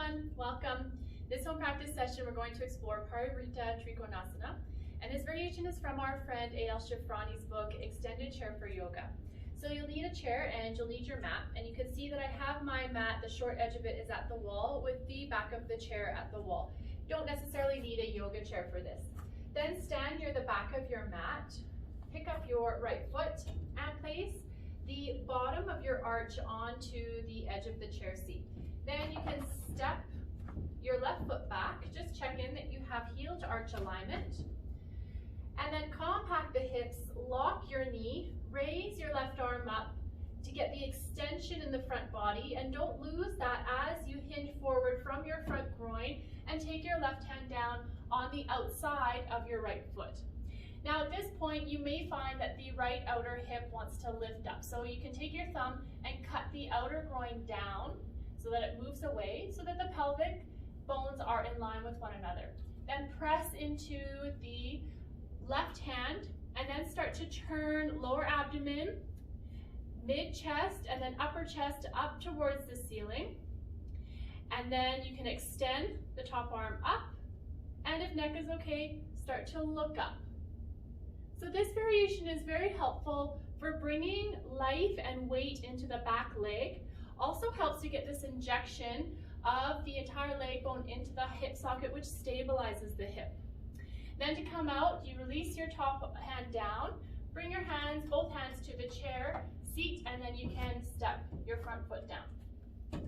everyone, welcome. This home practice session we're going to explore Parivrtta Trikonasana, and this variation is from our friend Eyal Shifroni's book Extended Chair for Yoga. So you'll need a chair and you'll need your mat, and you can see that I have my mat, the short edge of it is at the wall with the back of the chair at the wall. You don't necessarily need a yoga chair for this. Then stand near the back of your mat, pick up your right foot and place the bottom of your arch onto the edge of the chair seat. Then you can step your left foot back, just check in that you have heel to arch alignment, and then compact the hips, lock your knee, raise your left arm up to get the extension in the front body, and don't lose that as you hinge forward from your front groin and take your left hand down on the outside of your right foot. Now at this point, you may find that the right outer hip wants to lift up. So you can take your thumb and cut the outer groin down so that it moves away, so that the pelvic bones are in line with one another. Then press into the left hand and then start to turn lower abdomen, mid-chest, and then upper chest up towards the ceiling. And then you can extend the top arm up, and if neck is okay, start to look up. So this variation is very helpful for bringing life and weight into the back leg. Also helps to get this injection of the entire leg bone into the hip socket, which stabilizes the hip. Then to come out, you release your top hand down, bring your hands, both hands to the chair, seat, and then you can step your front foot down.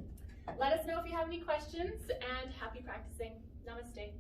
Let us know if you have any questions, and happy practicing. Namaste.